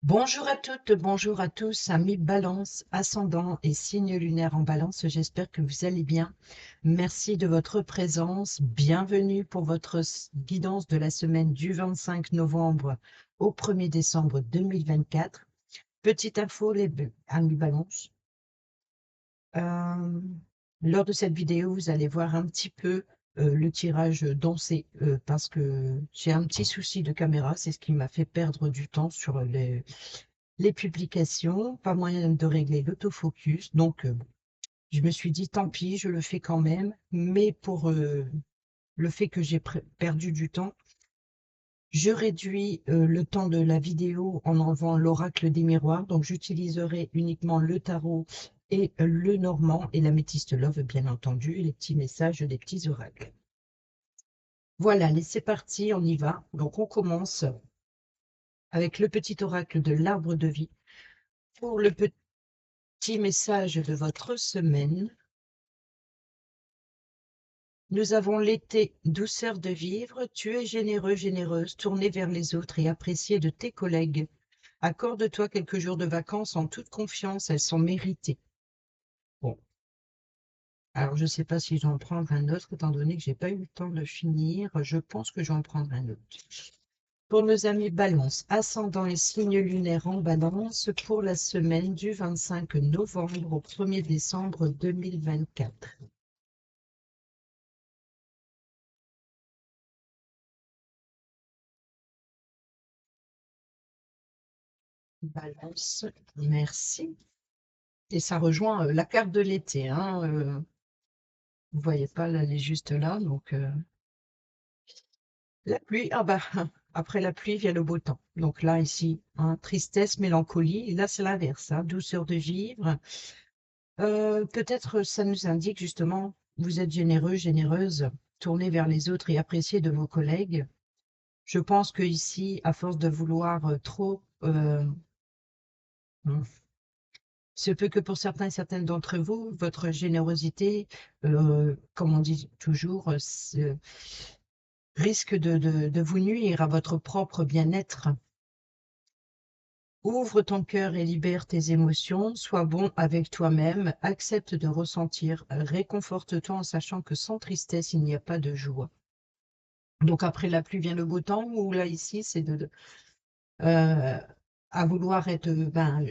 Bonjour à toutes, bonjour à tous, amis Balance, ascendant et signe lunaire en Balance. J'espère que vous allez bien. Merci de votre présence. Bienvenue pour votre guidance de la semaine du 25 novembre au 1er décembre 2024. Petite info, les amis Balance. Euh, Lors de cette vidéo, vous allez voir un petit peu le tirage dansé parce que j'ai un petit souci de caméra. C'est ce qui m'a fait perdre du temps sur les publications, pas moyen de régler l'autofocus. Donc, je me suis dit, tant pis, je le fais quand même. Mais pour le fait que j'ai perdu du temps, je réduis le temps de la vidéo en enlevant l'oracle des miroirs. Donc, j'utiliserai uniquement le tarot et le normand et l'améthyste love, bien entendu, et les petits messages des petits oracles. Voilà, allez, c'est parti, on y va. Donc, on commence avec le petit oracle de l'arbre de vie. Pour le petit message de votre semaine, nous avons l'été, douceur de vivre, tu es généreux, généreuse, tourné vers les autres et apprécié de tes collègues. Accorde-toi quelques jours de vacances en toute confiance, elles sont méritées. Bon, alors je ne sais pas si j'en prendre un autre, étant donné que j'ai pas eu le temps de finir, je pense que j'en prendrai un autre. Pour nos amis Balance, ascendant et signe lunaire en Balance pour la semaine du 25 novembre au 1er décembre 2024. Balance, merci. Et ça rejoint la carte de l'été, hein, vous voyez pas, là, elle est juste là. Donc, la pluie, ah bah, après la pluie vient le beau temps. Donc là, ici, hein, tristesse, mélancolie. Et là, c'est l'inverse, hein, douceur de vivre. Peut-être ça nous indique justement, vous êtes généreux, généreuse, tournez vers les autres et appréciez de vos collègues. Je pense que ici, à force de vouloir trop, se peut que pour certains et certaines d'entre vous, votre générosité, comme on dit toujours, risque de vous nuire à votre propre bien-être. Ouvre ton cœur et libère tes émotions, sois bon avec toi-même, accepte de ressentir, réconforte-toi en sachant que sans tristesse, il n'y a pas de joie. Donc après la pluie vient le beau temps, ou là ici, c'est euh, à vouloir être, ben,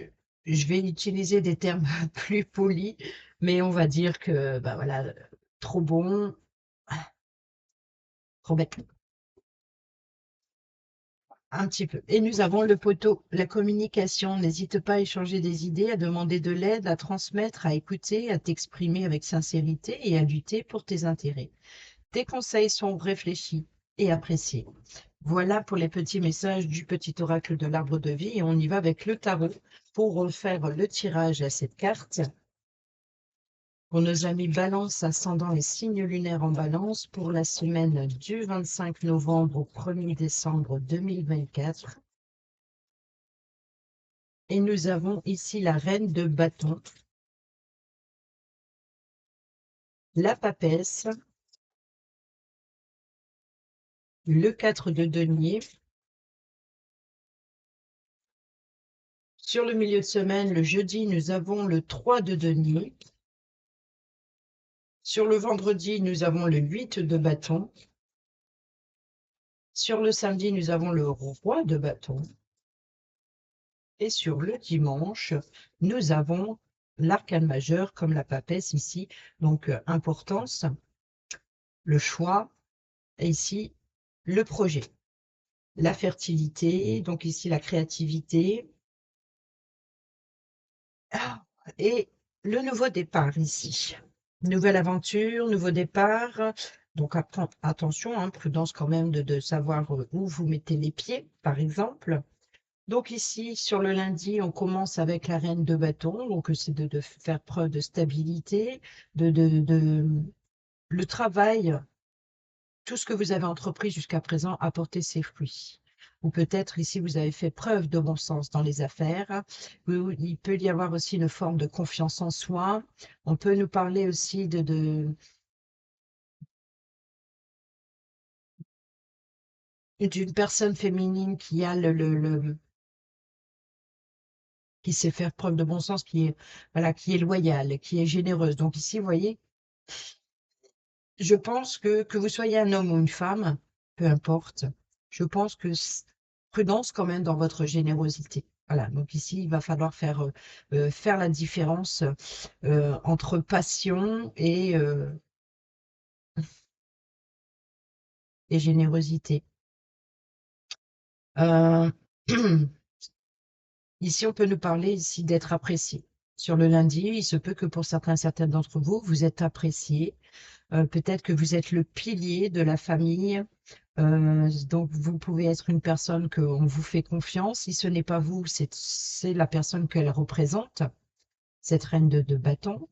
je vais utiliser des termes plus polis, mais on va dire que, ben voilà, trop bon, trop bête, un petit peu. Et nous avons le poteau, la communication. N'hésite pas à échanger des idées, à demander de l'aide, à transmettre, à écouter, à t'exprimer avec sincérité et à lutter pour tes intérêts. Tes conseils sont réfléchis et appréciés. Voilà pour les petits messages du petit oracle de l'arbre de vie et on y va avec le tarot pour refaire le tirage à cette carte. Pour nos amis Balance, ascendant et signe lunaire en Balance pour la semaine du 25 novembre au 1er décembre 2024. Et nous avons ici la reine de bâton, la papesse, le 4 de denier. Sur le milieu de semaine, le jeudi, nous avons le 3 de denier. Sur le vendredi, nous avons le 8 de bâton. Sur le samedi, nous avons le roi de bâton. Et sur le dimanche, nous avons l'arcane majeur, comme la papesse ici. Donc, importance, le choix, et ici, le projet. La fertilité, donc ici, la créativité. Et le nouveau départ ici. Nouvelle aventure, nouveau départ. Donc, attention, hein, prudence quand même de savoir où vous mettez les pieds, par exemple. Donc ici, sur le lundi, on commence avec la reine de bâton. Donc c'est de faire preuve de stabilité, de le travail, tout ce que vous avez entrepris jusqu'à présent apporter ses fruits. Ou peut-être ici, vous avez fait preuve de bon sens dans les affaires. Il peut y avoir aussi une forme de confiance en soi. On peut nous parler aussi d'une personne féminine qui a qui sait faire preuve de bon sens, voilà, qui est loyale, qui est généreuse. Donc ici, vous voyez, je pense que vous soyez un homme ou une femme, peu importe, je pense que prudence quand même dans votre générosité. Voilà, donc ici, il va falloir faire la différence entre passion et générosité. Euh, Ici, on peut nous parler ici d'être apprécié. Sur le lundi, il se peut que pour certaines d'entre vous, vous êtes appréciés. Peut-être que vous êtes le pilier de la famille. Donc, vous pouvez être une personne qu'on vous fait confiance. Si ce n'est pas vous, c'est la personne qu'elle représente, cette reine de bâton.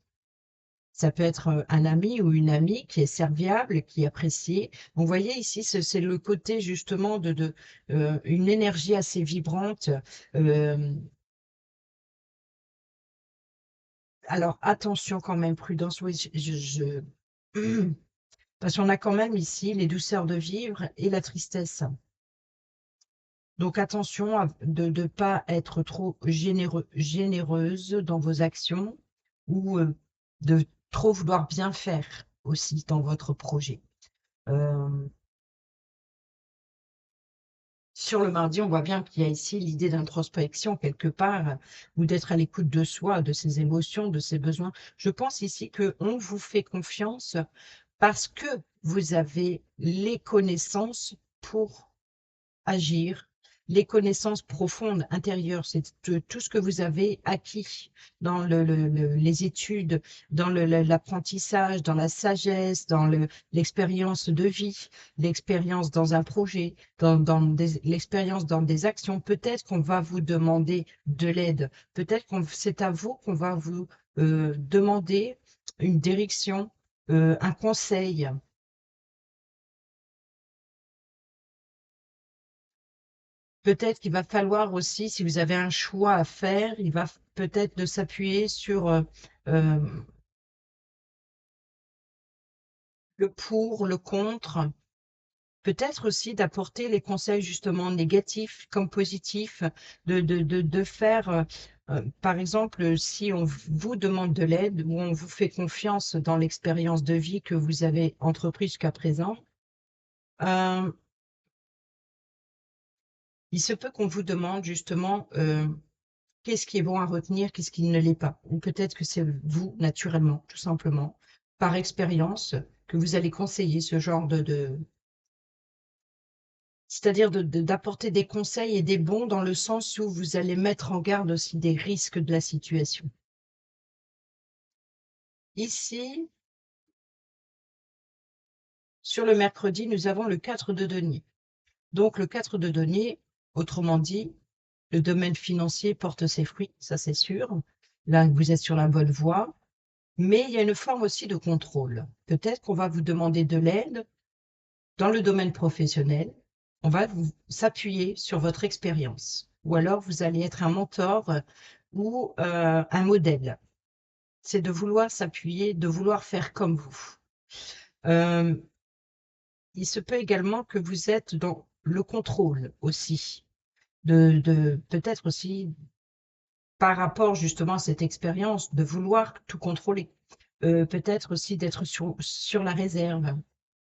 Ça peut être un ami ou une amie qui est serviable, qui est apprécié. Vous voyez ici, c'est le côté justement de une énergie assez vibrante. Euh, alors attention quand même, prudence. Oui, parce qu'on a quand même ici les douceurs de vivre et la tristesse. Donc attention de ne pas être trop généreuse dans vos actions ou de trop vouloir bien faire aussi dans votre projet. Euh, Sur le mardi, on voit bien qu'il y a ici l'idée d'introspection quelque part, ou d'être à l'écoute de soi, de ses émotions, de ses besoins. Je pense ici qu'on vous fait confiance parce que vous avez les connaissances pour agir, les connaissances profondes intérieures, c'est tout ce que vous avez acquis dans les études, dans l'apprentissage, dans la sagesse, dans l'expérience de vie, l'expérience dans un projet, l'expérience dans des actions. Peut-être qu'on va vous demander de l'aide, peut-être que c'est à vous qu'on va vous demander une direction, un conseil. Peut-être qu'il va falloir aussi, si vous avez un choix à faire, il va peut-être de s'appuyer sur euh, le pour, le contre. Peut-être aussi d'apporter les conseils justement négatifs comme positifs, de faire, par exemple, si on vous demande de l'aide ou on vous fait confiance dans l'expérience de vie que vous avez entreprise jusqu'à présent, euh, il se peut qu'on vous demande justement qu'est-ce qui est bon à retenir, qu'est-ce qui ne l'est pas? Ou peut-être que c'est vous, naturellement, tout simplement, par expérience, que vous allez conseiller ce genre c'est-à-dire d'apporter des conseils et des bons dans le sens où vous allez mettre en garde aussi des risques de la situation. Ici, sur le mercredi, nous avons le 4 de denier. Donc le 4 de denier, autrement dit, le domaine financier porte ses fruits, ça c'est sûr. Là, vous êtes sur la bonne voie. Mais il y a une forme aussi de contrôle. Peut-être qu'on va vous demander de l'aide dans le domaine professionnel. On va s'appuyer sur votre expérience. Ou alors vous allez être un mentor ou un modèle. C'est de vouloir s'appuyer, de vouloir faire comme vous. Euh, il se peut également que vous êtes dans le contrôle aussi. Peut-être aussi par rapport justement à cette expérience, de vouloir tout contrôler. Peut-être aussi d'être sur la réserve.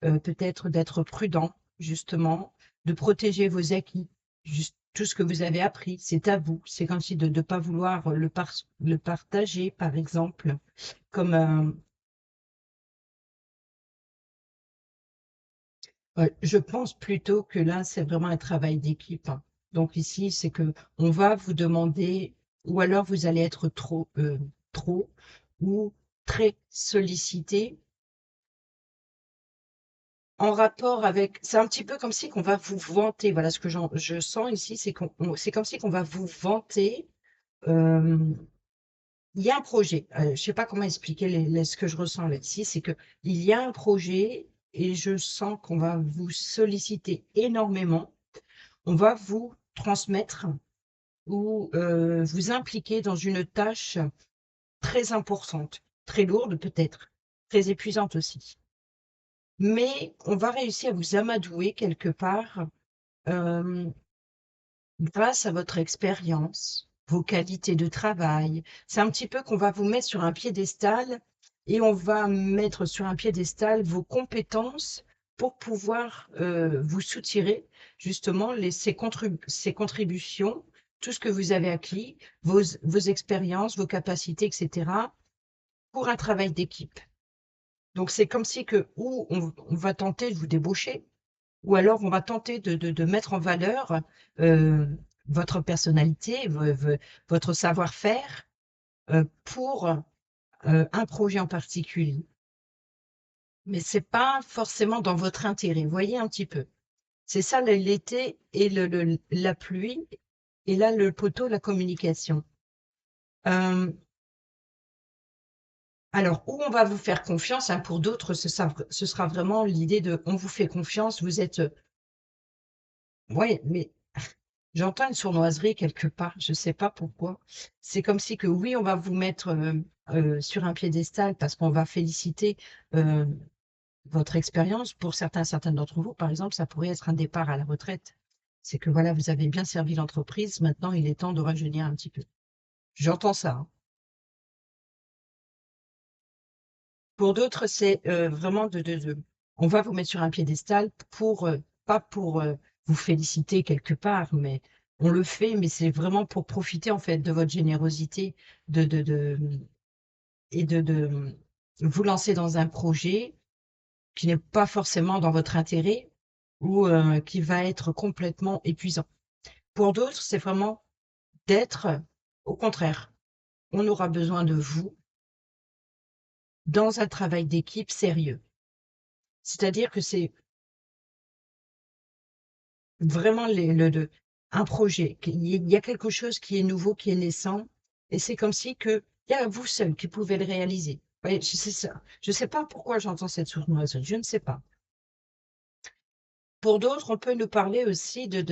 Peut-être d'être prudent, justement, de protéger vos acquis, juste tout ce que vous avez appris, c'est à vous. C'est comme si de ne pas vouloir le partager, par exemple, comme je pense plutôt que là, c'est vraiment un travail d'équipe, hein. Donc ici, c'est que on va vous demander, ou alors vous allez être trop ou très sollicité en rapport avec, c'est un petit peu comme si qu'on va vous vanter. Voilà ce que je sens ici, c'est comme si qu'on va vous vanter. euh, il y a un projet. Je ne sais pas comment expliquer ce que je ressens là ici, c'est que il y a un projet et je sens qu'on va vous solliciter énormément. On va vous transmettre ou vous impliquer dans une tâche très importante, très lourde peut-être, très épuisante aussi. Mais on va réussir à vous amadouer quelque part grâce à votre expérience, vos qualités de travail. C'est un petit peu qu'on va vous mettre sur un piédestal et on va mettre sur un piédestal vos compétences pour pouvoir vous soutirer justement ces contributions, tout ce que vous avez acquis, vos expériences, vos capacités, etc., pour un travail d'équipe. Donc c'est comme si que ou on va tenter de vous débaucher, ou alors on va tenter de mettre en valeur euh, votre personnalité, votre savoir-faire pour un projet en particulier. Mais c'est pas forcément dans votre intérêt. Voyez un petit peu. C'est ça l'été et la pluie, et là le poteau, la communication. Euh, alors, où on va vous faire confiance, hein, pour d'autres, ce sera vraiment l'idée de on vous fait confiance, vous êtes. Ouais, mais j'entends une sournoiserie quelque part, je ne sais pas pourquoi. C'est comme si que oui, on va vous mettre sur un piédestal parce qu'on va féliciter euh, votre expérience. Pour certaines d'entre vous, par exemple, ça pourrait être un départ à la retraite. C'est que voilà, vous avez bien servi l'entreprise, maintenant il est temps de rajeunir un petit peu. J'entends ça, hein. Pour d'autres, c'est vraiment on va vous mettre sur un piédestal pour, pas pour vous féliciter quelque part, mais on le fait, mais c'est vraiment pour profiter en fait de votre générosité de, de, de, et de vous lancer dans un projet qui n'est pas forcément dans votre intérêt ou qui va être complètement épuisant. Pour d'autres, c'est vraiment d'être, au contraire, on aura besoin de vous dans un travail d'équipe sérieux. C'est-à-dire que c'est vraiment un projet. Il y a quelque chose qui est nouveau, qui est naissant, et c'est comme si que il y a vous seul qui pouvez le réaliser. Ouais, c'est ça. Je ne sais pas pourquoi j'entends cette sournoiserie, je ne sais pas. Pour d'autres, on peut nous parler aussi de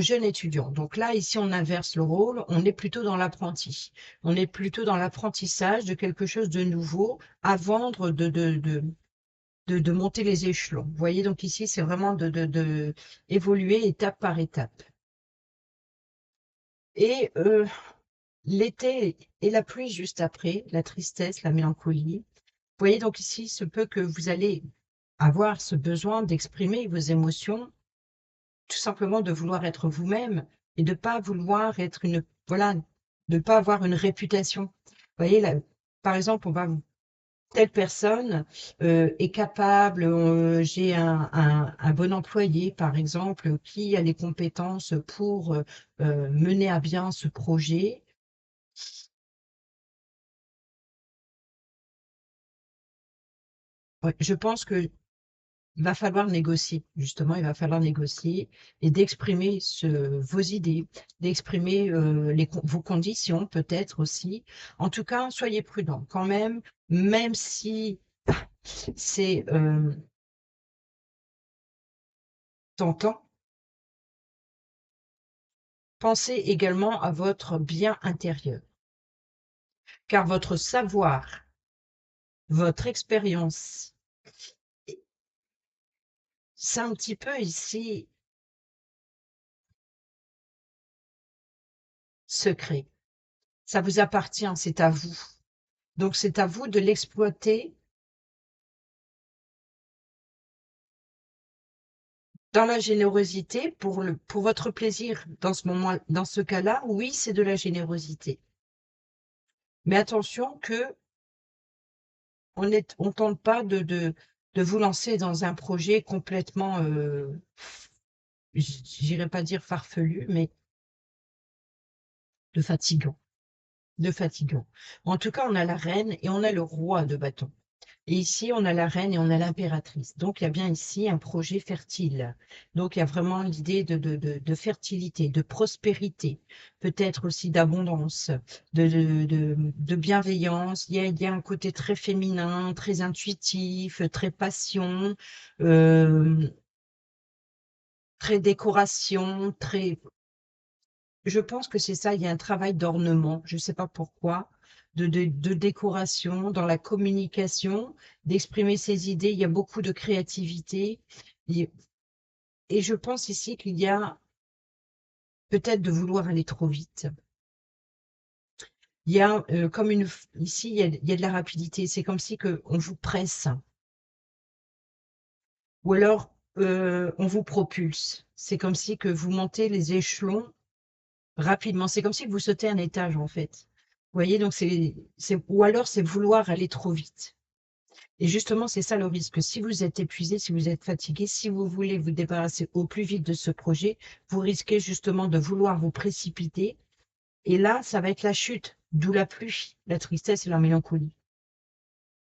jeunes étudiants. Donc là, ici, on inverse le rôle, on est plutôt dans l'apprenti. On est plutôt dans l'apprentissage de quelque chose de nouveau à vendre, de monter les échelons. Vous voyez, donc ici, c'est vraiment de évoluer étape par étape. Et l'été et la pluie juste après, la tristesse, la mélancolie. Vous voyez, donc ici, ce peut que vous allez avoir ce besoin d'exprimer vos émotions, tout simplement de vouloir être vous-même et de pas vouloir être voilà, de pas avoir une réputation. Vous voyez, là, par exemple, telle personne est capable, j'ai un bon employé, par exemple, qui a les compétences pour mener à bien ce projet. Ouais, je pense que il va falloir négocier, justement, il va falloir négocier et d'exprimer vos idées, d'exprimer vos conditions peut-être aussi. En tout cas, soyez prudents quand même si c'est tentant. Pensez également à votre bien intérieur, car votre savoir, votre expérience, c'est un petit peu ici secret. Ça vous appartient, c'est à vous. Donc c'est à vous de l'exploiter dans la générosité pour votre plaisir dans ce moment, dans ce cas-là, oui, c'est de la générosité. Mais attention que on tente pas de vous lancer dans un projet complètement, j'irai pas dire farfelu, mais de fatigant, de fatigant. En tout cas, on a la reine et on a le roi de bâton. Et ici, on a la reine et on a l'impératrice. Donc, il y a bien ici un projet fertile. Donc, il y a vraiment l'idée de fertilité, de prospérité, peut-être aussi d'abondance, de bienveillance. Il y a un côté très féminin, très intuitif, très passion, euh, très décoration, très. Je pense que c'est ça, il y a un travail d'ornement, je ne sais pas pourquoi, de décoration, dans la communication, d'exprimer ses idées. Il y a beaucoup de créativité. Et je pense ici qu'il y a peut-être de vouloir aller trop vite. Il y a comme ici, il y a de la rapidité. C'est comme si on vous presse, ou alors on vous propulse. C'est comme si que vous montez les échelons rapidement. C'est comme si que vous sautez un étage en fait. Vous voyez, donc ou alors c'est vouloir aller trop vite. Et justement, c'est ça le risque. Si vous êtes épuisé, si vous êtes fatigué, si vous voulez vous débarrasser au plus vite de ce projet, vous risquez justement de vouloir vous précipiter. Et là, ça va être la chute, d'où la pluie, la tristesse et la mélancolie.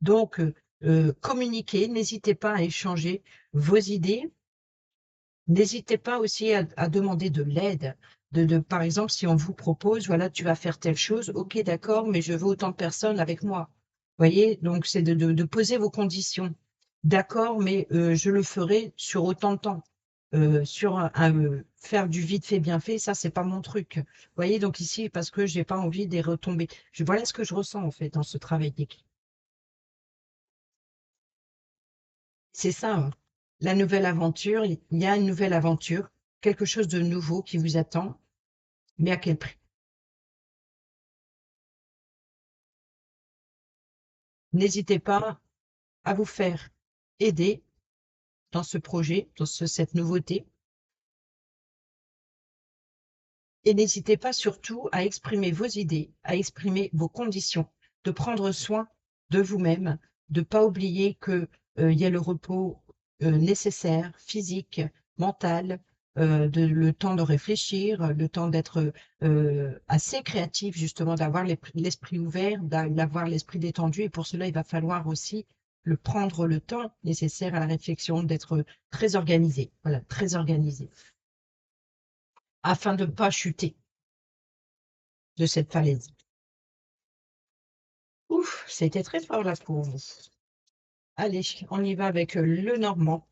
Donc, communiquez, n'hésitez pas à échanger vos idées. N'hésitez pas aussi à demander de l'aide. Par exemple, si on vous propose, voilà, tu vas faire telle chose, ok, d'accord, mais je veux autant de personnes avec moi. Vous voyez, donc c'est de poser vos conditions. D'accord, mais je le ferai sur autant de temps. Faire du vite fait bien fait, ça, c'est pas mon truc. Vous voyez, donc ici, parce que j'ai pas envie des retombées. Voilà ce que je ressens en fait dans ce travail d'équipe. C'est ça, hein. La nouvelle aventure, il y a une nouvelle aventure, quelque chose de nouveau qui vous attend, mais à quel prix? N'hésitez pas à vous faire aider dans ce projet, cette nouveauté, et n'hésitez pas surtout à exprimer vos idées, à exprimer vos conditions, de prendre soin de vous-même, de ne pas oublier que, il y a le repos, nécessaire, physique, mental, le temps de réfléchir, le temps d'être, assez créatif justement, d'avoir l'esprit ouvert, d'avoir l'esprit détendu et pour cela, il va falloir aussi prendre le temps nécessaire à la réflexion, d'être très organisé, voilà, très organisé, afin de ne pas chuter de cette falaise. Ouf, c'était très fort là pour vous. Allez, on y va avec le Normand.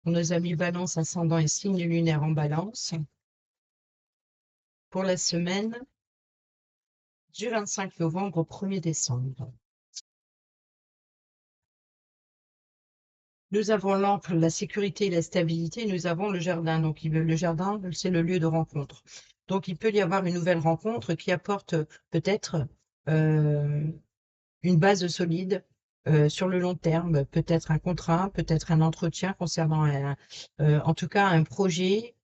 Pour nos amis Balance, ascendant et signe lunaire en Balance. Pour la semaine du 25 novembre au 1er décembre. Nous avons l'encre, la sécurité et la stabilité. Nous avons le jardin. Donc, le jardin, c'est le lieu de rencontre. Donc, il peut y avoir une nouvelle rencontre qui apporte peut-être une base solide sur le long terme, peut-être un contrat, peut-être un entretien concernant en tout cas un projet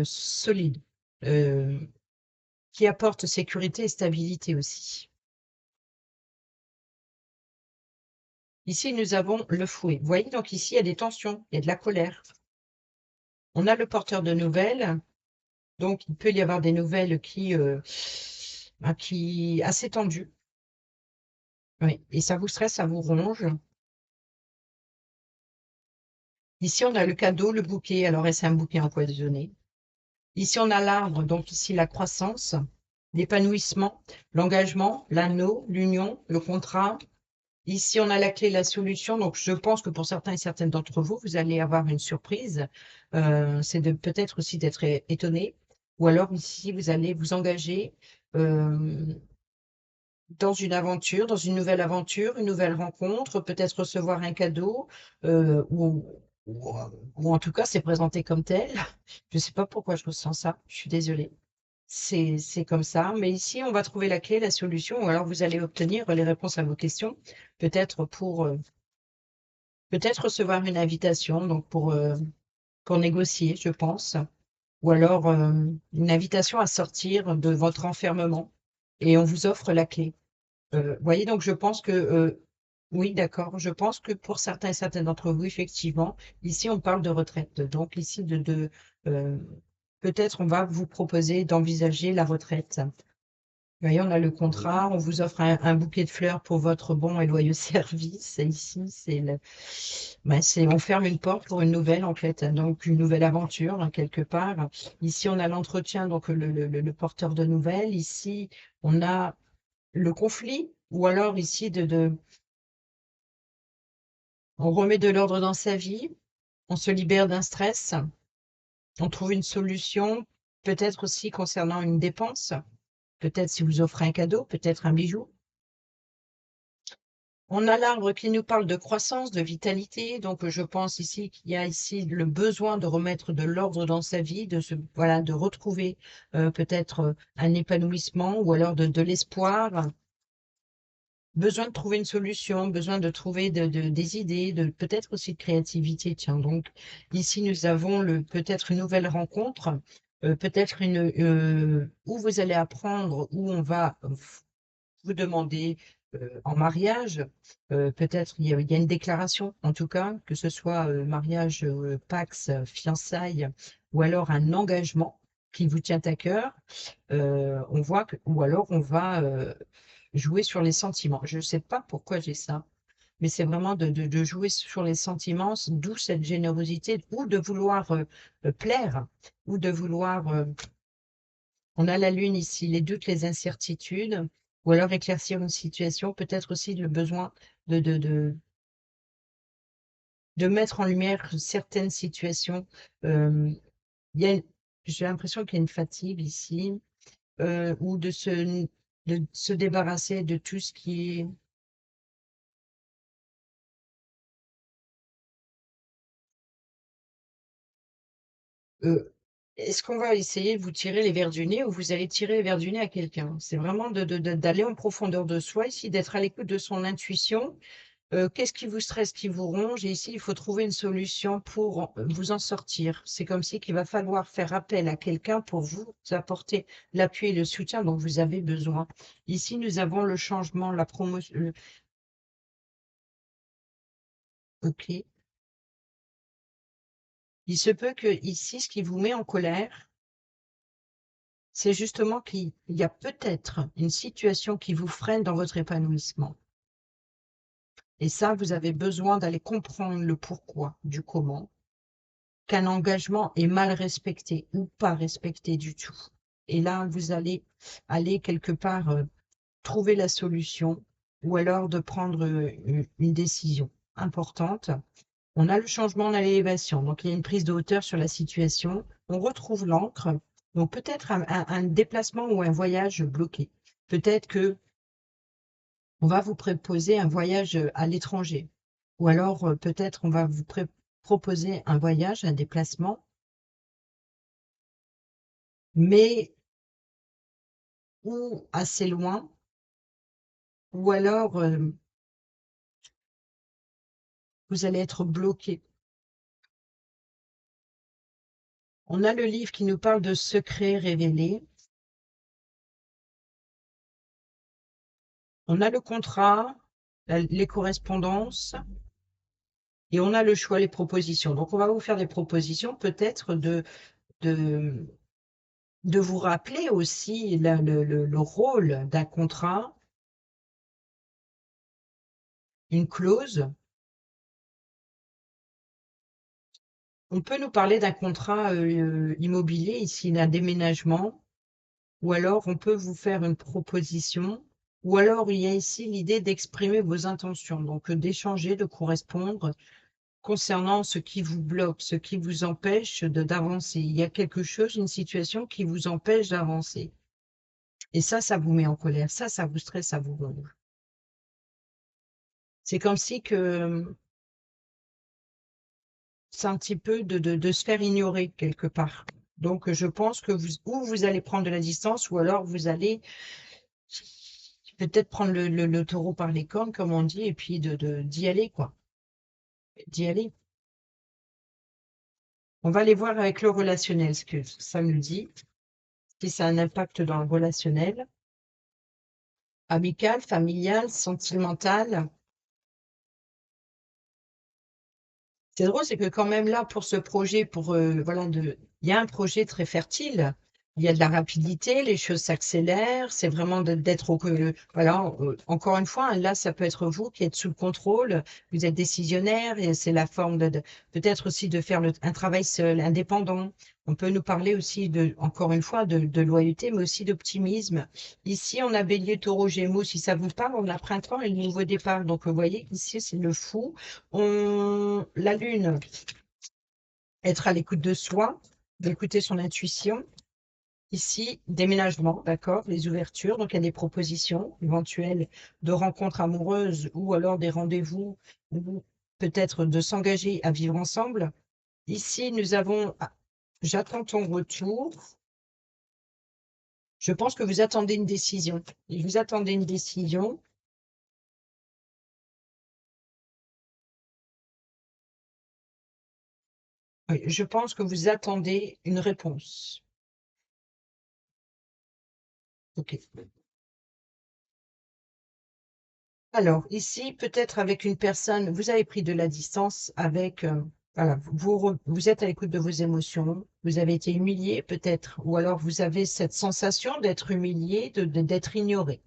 solide euh, qui apporte sécurité et stabilité aussi. Ici, nous avons le fouet. Vous voyez, donc ici, il y a des tensions, il y a de la colère. On a le porteur de nouvelles, donc il peut y avoir des nouvelles qui assez tendues. Oui, et ça vous stresse, ça vous ronge. Ici, on a le cadeau, le bouquet. Alors, est-ce un bouquet empoisonné? Ici, on a l'arbre, donc ici, la croissance, l'épanouissement, l'engagement, l'anneau, l'union, le contrat. Ici, on a la clé, la solution. Donc, je pense que pour certains et certaines d'entre vous, vous allez avoir une surprise. C'est peut-être aussi d'être étonné. Ou alors, ici, vous allez vous engager euh, dans une aventure, dans une nouvelle rencontre, peut-être recevoir un cadeau, ou en tout cas, c'est présenté comme tel. Je ne sais pas pourquoi je ressens ça, je suis désolée. C'est comme ça, mais ici, on va trouver la clé, la solution, ou alors vous allez obtenir les réponses à vos questions, peut-être peut-être recevoir une invitation, donc pour négocier, je pense, ou alors une invitation à sortir de votre enfermement, et on vous offre la clé. Vous voyez, donc je pense que, oui, d'accord, je pense que pour certains et certaines d'entre vous, effectivement, ici on parle de retraite. Donc ici, euh, peut-être on va vous proposer d'envisager la retraite. Vous voyez, on a le contrat, on vous offre un bouquet de fleurs pour votre bon et loyaux service. Et ici, on ferme une porte pour une nouvelle, en fait, donc une nouvelle aventure, hein, quelque part. Ici, on a l'entretien, donc le porteur de nouvelles. Ici, on a le conflit, ou alors ici, on remet de l'ordre dans sa vie, on se libère d'un stress, on trouve une solution, peut-être aussi concernant une dépense, peut-être si vous offrez un cadeau, peut-être un bijou. On a l'arbre qui nous parle de croissance, de vitalité, donc je pense ici qu'il y a ici le besoin de remettre de l'ordre dans sa vie, voilà, de retrouver peut-être un épanouissement ou alors de l'espoir. Besoin de trouver une solution, besoin de trouver des idées, peut-être aussi de créativité. Tiens, donc ici nous avons peut-être une nouvelle rencontre, peut-être où vous allez apprendre, où on va vous demander en mariage. Peut-être il y a une déclaration, en tout cas, que ce soit mariage, Pax, fiançailles, ou alors un engagement qui vous tient à cœur. On voit ou alors on va jouer sur les sentiments. Je ne sais pas pourquoi j'ai ça, mais c'est vraiment de jouer sur les sentiments, d'où cette générosité, ou de vouloir plaire, ou de vouloir. On a la lune ici, les doutes, les incertitudes, ou alors éclaircir une situation, peut-être aussi le besoin de, de, de, de mettre en lumière certaines situations. Euh, il y a, j'ai l'impression qu'il y a une fatigue ici, ou de se débarrasser de tout ce qui est. euh, Est-ce qu'on va essayer de vous tirer les vers du nez ou vous allez tirer les vers du nez à quelqu'un? C'est vraiment d'aller en profondeur de soi ici, d'être à l'écoute de son intuition. Qu'est-ce qui vous stresse, qui vous ronge? Et ici, il faut trouver une solution pour vous en sortir. C'est comme si qu'il va falloir faire appel à quelqu'un pour vous apporter l'appui et le soutien dont vous avez besoin. Ici, nous avons le changement, la promotion. Ok. Il se peut que ici, ce qui vous met en colère, c'est justement qu'il y a peut-être une situation qui vous freine dans votre épanouissement. Et ça, vous avez besoin d'aller comprendre le pourquoi, du comment, qu'un engagement est mal respecté ou pas respecté du tout. Et là, vous allez aller quelque part trouver la solution ou alors de prendre une décision importante. On a le changement dans l'élévation, donc il y a une prise de hauteur sur la situation. On retrouve l'ancre, donc peut-être un déplacement ou un voyage bloqué. Peut-être que on va vous proposer un voyage à l'étranger, ou alors peut-être on va vous proposer un voyage, un déplacement, mais ou assez loin, ou alors vous allez être bloqué. On a le livre qui nous parle de secrets révélés. On a le contrat, les correspondances, et on a le choix, les propositions. Donc, on va vous faire des propositions, peut-être de, de vous rappeler aussi le rôle d'un contrat, une clause. On peut nous parler d'un contrat immobilier, ici, d'un déménagement, ou alors on peut vous faire une proposition, ou alors il y a ici l'idée d'exprimer vos intentions, donc d'échanger, de correspondre concernant ce qui vous bloque, ce qui vous empêche d'avancer. Il y a quelque chose, une situation qui vous empêche d'avancer. Et ça vous met en colère, ça vous stresse, ça vous gonfle. C'est comme si que c'est un petit peu de se faire ignorer quelque part. Donc, je pense que ou vous allez prendre de la distance, ou alors vous allez peut-être prendre le taureau par les cornes, comme on dit, et puis d'y aller, quoi. D'y aller. On va aller voir avec le relationnel, ce que ça nous dit, si ça a un impact dans le relationnel, amical, familial, sentimental. C'est drôle, c'est que quand même là, pour ce projet, voilà, il y a un projet très fertile. Il y a de la rapidité, les choses s'accélèrent. C'est vraiment d'être voilà, encore une fois, hein, là, ça peut être vous qui êtes sous le contrôle. Vous êtes décisionnaire et c'est la forme peut-être aussi de faire un travail seul, indépendant. On peut nous parler aussi encore une fois, de loyauté, mais aussi d'optimisme. Ici, on a Bélier, Taureau, Gémeaux. Si ça vous parle, on a Printemps et le nouveau départ. Donc, vous voyez, ici, c'est le fou. La lune, être à l'écoute de soi, d'écouter son intuition. Ici, déménagement, d'accord, les ouvertures, donc il y a des propositions éventuelles de rencontres amoureuses ou alors des rendez-vous ou peut-être de s'engager à vivre ensemble. Ici, nous avons, j'attends ton retour. Je pense que vous attendez une décision. Et vous attendez une décision. Oui, je pense que vous attendez une réponse. Ok. Alors, ici, peut-être avec une personne, vous avez pris de la distance avec, voilà, vous êtes à l'écoute de vos émotions, vous avez été humilié peut-être, ou alors vous avez cette sensation d'être humilié, d'être ignoré.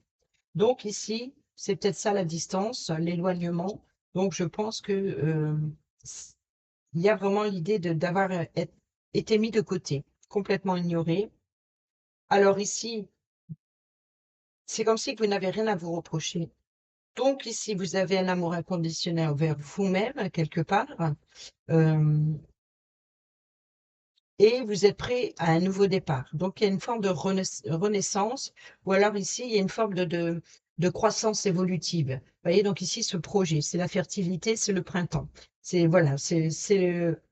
Donc ici, c'est peut-être ça la distance, l'éloignement. Donc je pense que il y a vraiment l'idée d'avoir été mis de côté, complètement ignoré. Alors ici, c'est comme si vous n'avez rien à vous reprocher. Donc ici, vous avez un amour inconditionnel envers vous-même, quelque part, et vous êtes prêt à un nouveau départ. Donc il y a une forme de renaissance, ou alors ici, il y a une forme de croissance évolutive. Vous voyez, donc ici, ce projet, c'est la fertilité, c'est le printemps. C'est voilà,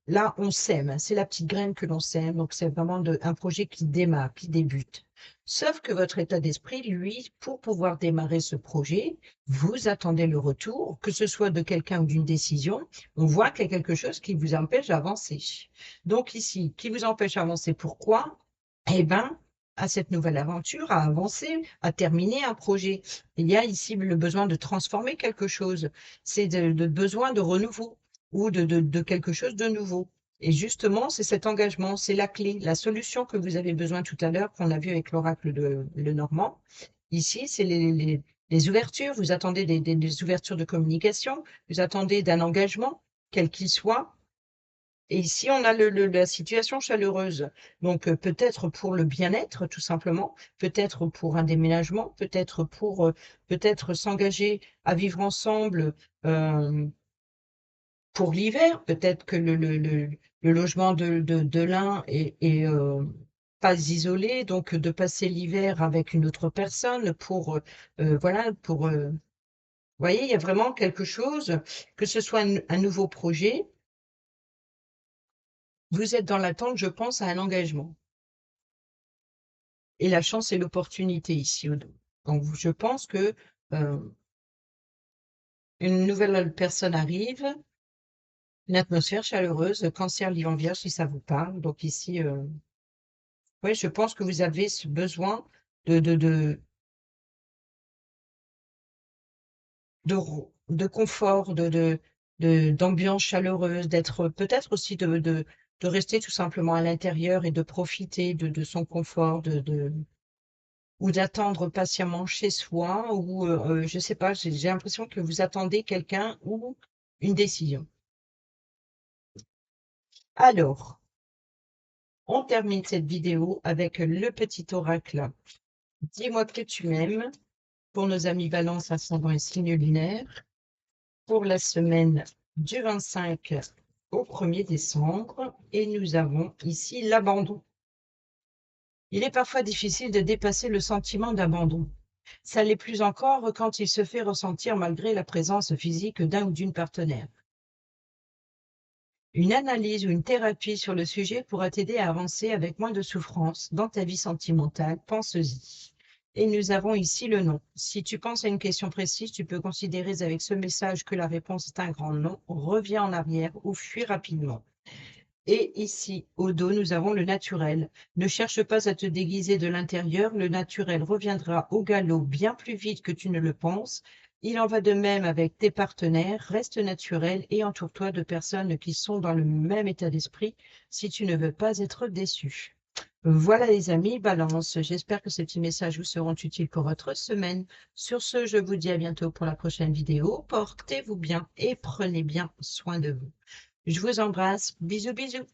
là, on sème, c'est la petite graine que l'on sème. Donc c'est vraiment un projet qui démarre, qui débute. Sauf que votre état d'esprit, lui, pour pouvoir démarrer ce projet, vous attendez le retour, que ce soit de quelqu'un ou d'une décision. On voit qu'il y a quelque chose qui vous empêche d'avancer. Donc ici, qui vous empêche d'avancer, pourquoi? Eh bien, à cette nouvelle aventure, à avancer, à terminer un projet. Il y a ici le besoin de transformer quelque chose. C'est de besoin de renouveau ou de quelque chose de nouveau. Et justement, c'est cet engagement, c'est la clé, la solution que vous avez besoin tout à l'heure, qu'on a vu avec l'oracle de Lenormand. Ici, c'est les ouvertures. Vous attendez des ouvertures de communication, vous attendez d'un engagement, quel qu'il soit. Et ici, on a la situation chaleureuse. Donc, peut-être pour le bien-être, tout simplement, peut-être pour un déménagement, peut-être pour peut-être s'engager à vivre ensemble pour l'hiver. Peut-être que le logement de l'un est pas isolé, donc de passer l'hiver avec une autre personne pour, voilà, pour, vous voyez, il y a vraiment quelque chose, que ce soit un nouveau projet, vous êtes dans l'attente, je pense, à un engagement. Et la chance et l'opportunité ici. Donc, je pense que une nouvelle personne arrive, une atmosphère chaleureuse, cancer, lion, vierge, si ça vous parle. Donc ici, oui, je pense que vous avez ce besoin de, de, de, de confort, d'ambiance chaleureuse, d'être peut-être aussi de rester tout simplement à l'intérieur et de profiter de son confort, ou d'attendre patiemment chez soi, ou je sais pas, j'ai l'impression que vous attendez quelqu'un ou une décision. Alors, on termine cette vidéo avec le petit oracle. Dis-moi que tu m'aimes pour nos amis Balance, ascendant et signe lunaire pour la semaine du 25 au 1er décembre. Et nous avons ici l'abandon. Il est parfois difficile de dépasser le sentiment d'abandon. Ça l'est plus encore quand il se fait ressentir malgré la présence physique d'un ou d'une partenaire. Une analyse ou une thérapie sur le sujet pourra t'aider à avancer avec moins de souffrance dans ta vie sentimentale. Pense-y. Et nous avons ici le non. Si tu penses à une question précise, tu peux considérer avec ce message que la réponse est un grand non. Reviens en arrière ou fuis rapidement. Et ici, au dos, nous avons le naturel. Ne cherche pas à te déguiser de l'intérieur, le naturel reviendra au galop bien plus vite que tu ne le penses. Il en va de même avec tes partenaires, reste naturel et entoure-toi de personnes qui sont dans le même état d'esprit si tu ne veux pas être déçu. Voilà les amis, Balance, j'espère que ces petits messages vous seront utiles pour votre semaine. Sur ce, je vous dis à bientôt pour la prochaine vidéo. Portez-vous bien et prenez bien soin de vous. Je vous embrasse. Bisous, bisous.